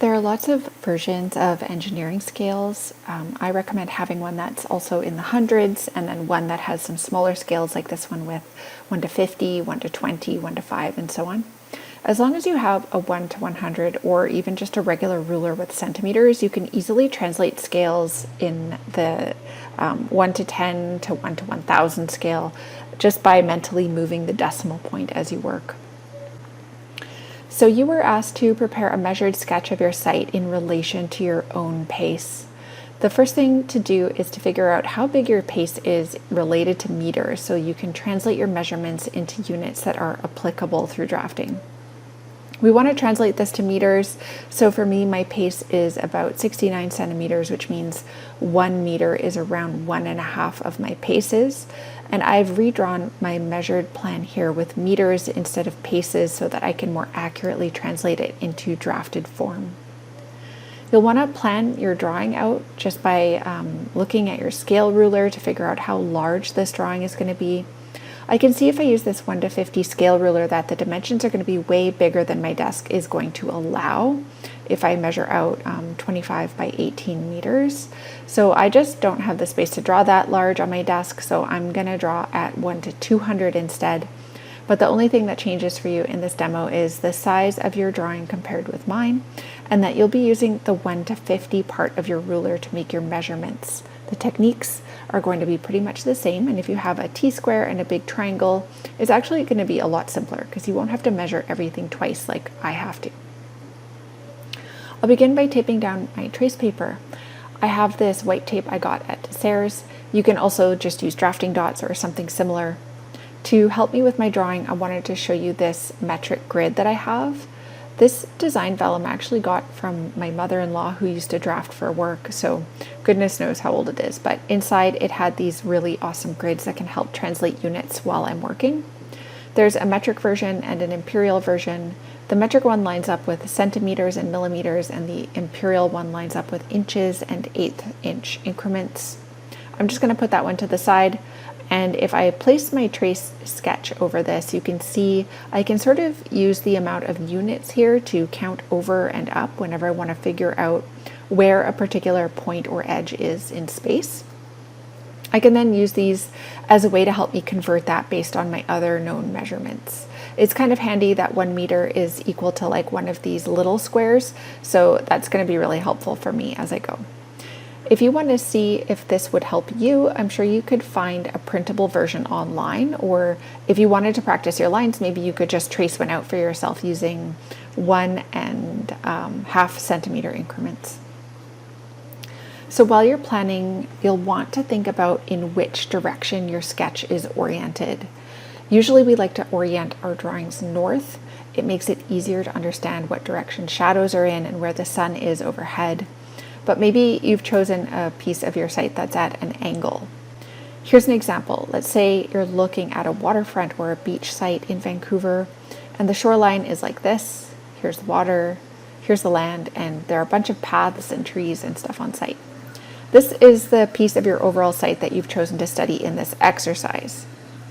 There are lots of versions of engineering scales. I recommend having one that's also in the hundreds, and then one that has some smaller scales like this one with 1 to 50, 1 to 20, 1 to 5, and so on. As long as you have a 1 to 100 or even just a regular ruler with centimeters, you can easily translate scales in the 1 to 10 to 1 to 1000 scale just by mentally moving the decimal point as you work. So you were asked to prepare a measured sketch of your site in relation to your own pace. The first thing to do is to figure out how big your pace is related to meters so you can translate your measurements into units that are applicable through drafting. We want to translate this to meters. So for me, my pace is about 69 centimeters, which means 1 meter is around 1.5 of my paces. And I've redrawn my measured plan here with meters instead of paces so that I can more accurately translate it into drafted form. You'll want to plan your drawing out just by looking at your scale ruler to figure out how large this drawing is going to be. I can see if I use this 1 to 50 scale ruler that the dimensions are going to be way bigger than my desk is going to allow if I measure out 25 by 18 meters. So I just don't have the space to draw that large on my desk, so I'm going to draw at 1 to 200 instead. But the only thing that changes for you in this demo is the size of your drawing compared with mine, and that you'll be using the 1 to 50 part of your ruler to make your measurements. The techniques are going to be pretty much the same, and if you have a T-square and a big triangle, it's actually going to be a lot simpler because you won't have to measure everything twice like I have to. I'll begin by taping down my trace paper. I have this white tape I got at Sayers. You can also just use drafting dots or something similar. To help me with my drawing, I wanted to show you this metric grid that I have. This design vellum I actually got from my mother-in-law who used to draft for work, so goodness knows how old it is, but inside it had these really awesome grids that can help translate units while I'm working. There's a metric version and an imperial version. The metric one lines up with centimeters and millimeters, and the imperial one lines up with inches and 1/8 inch increments. I'm just going to put that one to the side. And if I place my trace sketch over this, you can see I can sort of use the amount of units here to count over and up whenever I want to figure out where a particular point or edge is in space. I can then use these as a way to help me convert that based on my other known measurements. It's kind of handy that 1 meter is equal to like one of these little squares, so that's going to be really helpful for me as I go. If you want to see if this would help you, I'm sure you could find a printable version online, or if you wanted to practice your lines, maybe you could just trace one out for yourself using 1 and 1/2 centimeter increments. So while you're planning, you'll want to think about in which direction your sketch is oriented. Usually we like to orient our drawings north. It makes it easier to understand what direction shadows are in and where the sun is overhead. But maybe you've chosen a piece of your site that's at an angle. Here's an example. Let's say you're looking at a waterfront or a beach site in Vancouver, and the shoreline is like this. Here's the water, here's the land, and there are a bunch of paths and trees and stuff on site. This is the piece of your overall site that you've chosen to study in this exercise.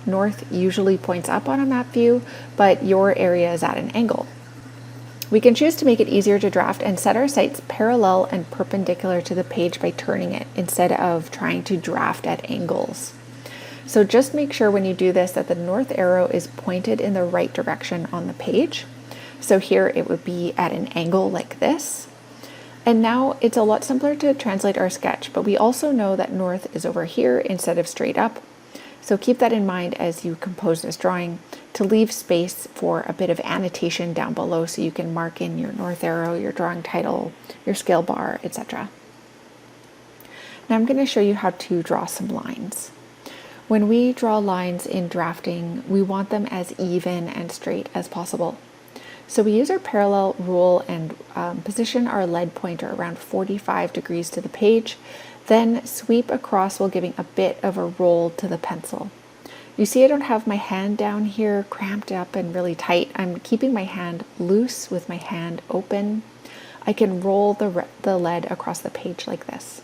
North usually points up on a map view, but your area is at an angle. We can choose to make it easier to draft and set our sites parallel and perpendicular to the page by turning it instead of trying to draft at angles. So just make sure when you do this that the north arrow is pointed in the right direction on the page. So here it would be at an angle like this. And now it's a lot simpler to translate our sketch, but we also know that north is over here instead of straight up. So keep that in mind as you compose this drawing, to leave space for a bit of annotation down below so you can mark in your north arrow, your drawing title, your scale bar, etc. Now I'm going to show you how to draw some lines. When we draw lines in drafting, we want them as even and straight as possible. So we use our parallel rule and position our lead pointer around 45 degrees to the page, then sweep across while giving a bit of a roll to the pencil. You see I don't have my hand down here cramped up and really tight. I'm keeping my hand loose with my hand open. I can roll the lead across the page like this.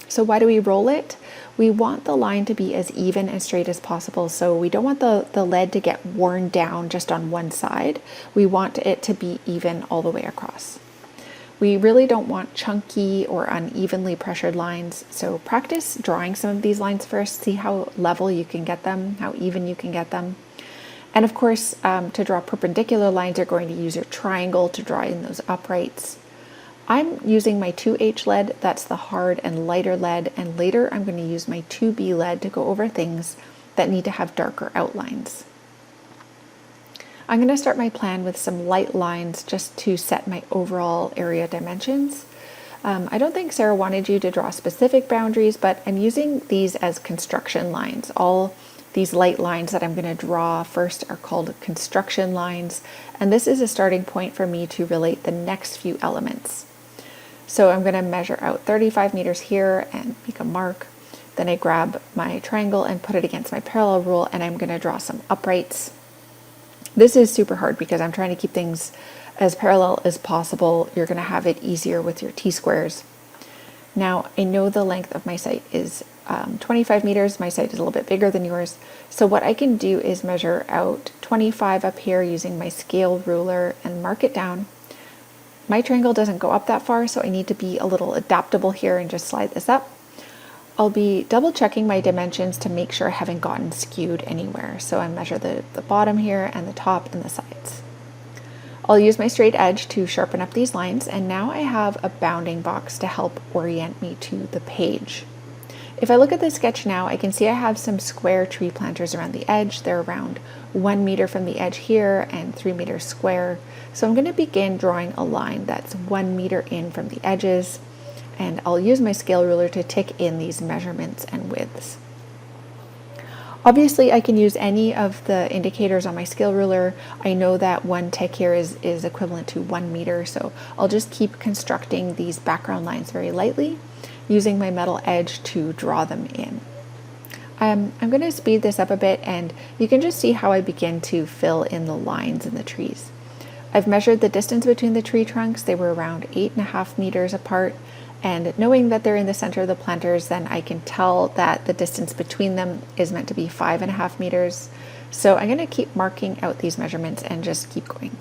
So why do we roll it? We want the line to be as even and straight as possible. So we don't want the lead to get worn down just on one side. We want it to be even all the way across. We really don't want chunky or unevenly pressured lines, so practice drawing some of these lines first, see how level you can get them, how even you can get them. And of course, to draw perpendicular lines, you're going to use your triangle to draw in those uprights. I'm using my 2H lead, that's the hard and lighter lead, and later I'm going to use my 2B lead to go over things that need to have darker outlines. I'm going to start my plan with some light lines just to set my overall area dimensions. I don't think Sarah wanted you to draw specific boundaries, but I'm using these as construction lines. All these light lines that I'm going to draw first are called construction lines, and this is a starting point for me to relate the next few elements. So I'm going to measure out 35 meters here and make a mark. Then I grab my triangle and put it against my parallel rule, and I'm going to draw some uprights. This is super hard because I'm trying to keep things as parallel as possible. You're going to have it easier with your T-squares. Now, I know the length of my site is 25 meters. My site is a little bit bigger than yours. So what I can do is measure out 25 up here using my scale ruler and mark it down. My triangle doesn't go up that far, so I need to be a little adaptable here and just slide this up. I'll be double checking my dimensions to make sure I haven't gotten skewed anywhere. So I measure the bottom here and the top and the sides. I'll use my straight edge to sharpen up these lines, and now I have a bounding box to help orient me to the page. If I look at the sketch now, I can see I have some square tree planters around the edge. They're around 1 meter from the edge here and 3 meters square. So I'm going to begin drawing a line that's 1 meter in from the edges, and I'll use my scale ruler to tick in these measurements and widths. Obviously, I can use any of the indicators on my scale ruler. I know that one tick here is equivalent to 1 meter, so I'll just keep constructing these background lines very lightly, using my metal edge to draw them in. I'm going to speed this up a bit, and you can just see how I begin to fill in the lines in the trees. I've measured the distance between the tree trunks. They were around 8.5 meters apart. And knowing that they're in the center of the planters, then I can tell that the distance between them is meant to be 5.5 meters. So I'm going to keep marking out these measurements and just keep going.